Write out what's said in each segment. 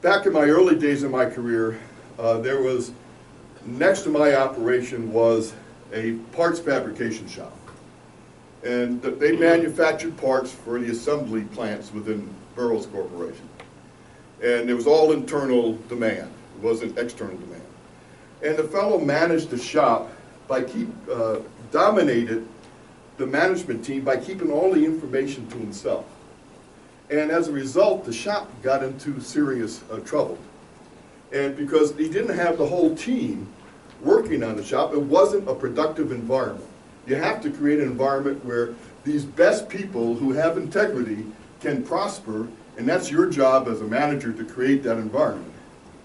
back in my early days of my career, there was, next to my operation was a parts fabrication shop. And they manufactured parts for the assembly plants within Burroughs Corporation. And it was all internal demand. It wasn't external demand. And the fellow managed the shop by dominated the management team by keeping all the information to himself. And as a result, the shop got into serious trouble. And because he didn't have the whole team working on the shop, it wasn't a productive environment. You have to create an environment where these best people who have integrity can prosper, and that's your job as a manager to create that environment.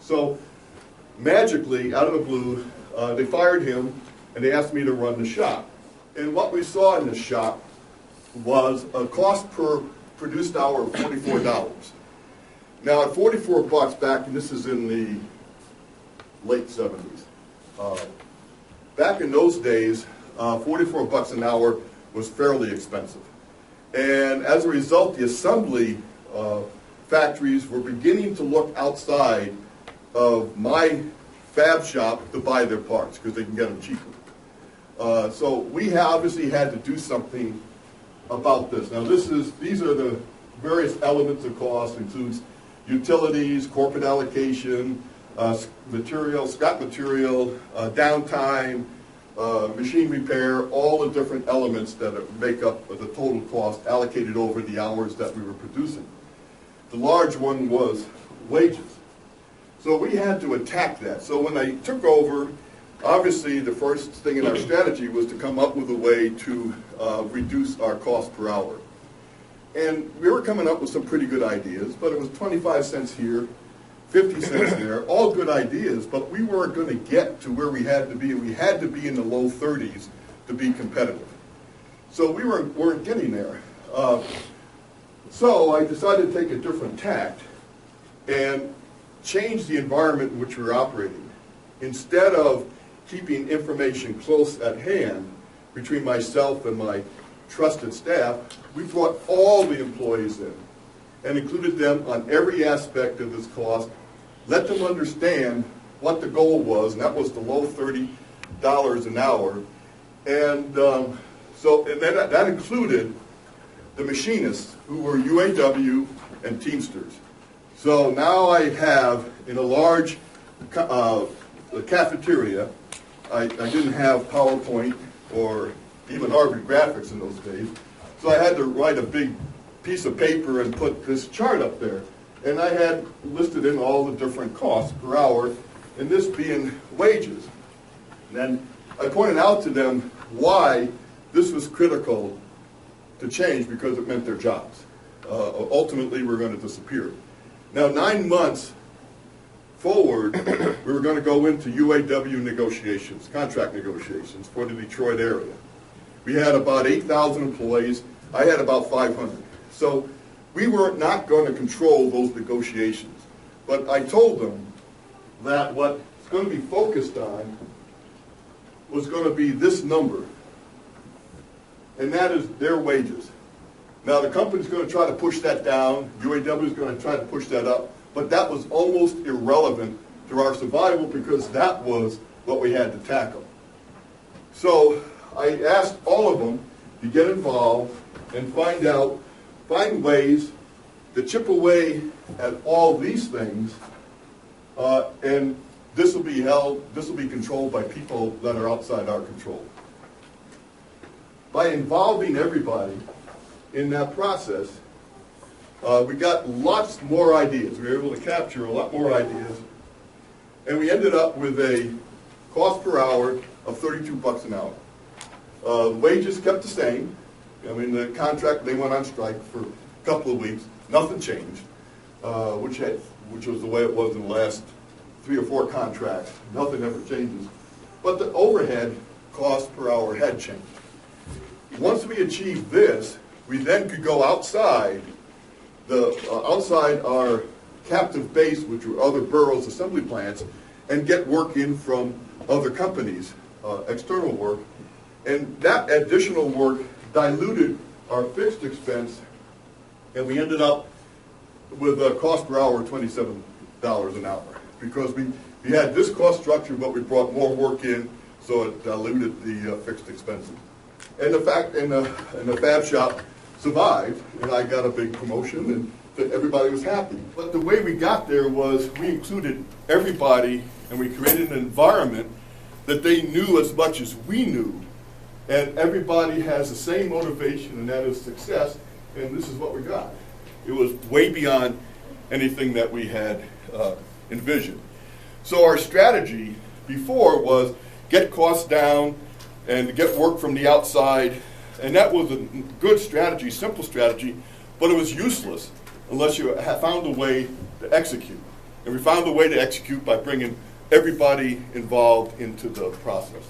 So magically, out of the blue, they fired him and they asked me to run the shop. And what we saw in the shop was a cost per produced hour of $44. Now at 44 bucks back, and this is in the late 70s, back in those days, 44 bucks an hour was fairly expensive. And as a result, the assembly factories were beginning to look outside of my fab shop to buy their parts because they can get them cheaper. So we obviously had to do something about this. Now these are the various elements of cost. Includes utilities, corporate allocation, material, scrap material, downtime, machine repair, all the different elements that make up the total cost allocated over the hours that we were producing. The large one was wages. So we had to attack that. So when I took over, obviously the first thing in our strategy was to come up with a way to reduce our cost per hour. And we were coming up with some pretty good ideas, but it was 25 cents here, 50 cents there, all good ideas, but we weren't going to get to where we had to be. We had to be in the low 30s to be competitive. So we weren't getting there. So I decided to take a different tact and change the environment in which we were operating. Instead of keeping information close at hand between myself and my trusted staff, we brought all the employees in and included them on every aspect of this cost, let them understand what the goal was, and that was the low $30 an hour. And that included the machinists, who were UAW and Teamsters. So now I have, in a large cafeteria, I didn't have PowerPoint or even Harvard graphics in those days, so I had to write a big piece of paper and put this chart up there. And I had listed in all the different costs per hour, and this being wages. And then I pointed out to them why this was critical to change, because it meant their jobs. Ultimately, we're going to disappear. Now, 9 months forward, we were going to go into UAW negotiations, contract negotiations for the Detroit area. We had about 8,000 employees. I had about 500. So we were not going to control those negotiations. But I told them that what's going to be focused on was going to be this number, and that is their wages. Now the company's going to try to push that down, UAW is going to try to push that up, but that was almost irrelevant to our survival because that was what we had to tackle. So I asked all of them to get involved and find ways to chip away at all these things, and this will be controlled by people that are outside our control. By involving everybody in that process, we got lots more ideas. We were able to capture a lot more ideas, and we ended up with a cost per hour of 32 bucks an hour. The wages kept the same. I mean, the contract, they went on strike for a couple of weeks. Nothing changed, which was the way it was in the last 3 or 4 contracts. Nothing ever changes. But the overhead cost per hour had changed. Once we achieved this, we then could go outside our captive base, which were other Burroughs assembly plants, and get work in from other companies, external work. And that additional work diluted our fixed expense, and we ended up with a cost per hour of $27 an hour, because we had this cost structure, but we brought more work in, so it diluted the fixed expenses. And the fab shop survived, and I got a big promotion, and everybody was happy. But the way we got there was we included everybody, and we created an environment that they knew as much as we knew, and everybody has the same motivation, and that is success, and this is what we got. It was way beyond anything that we had envisioned. So our strategy before was get costs down and get work from the outside, and that was a good strategy, simple strategy, but it was useless unless you found a way to execute. And we found a way to execute by bringing everybody involved into the process.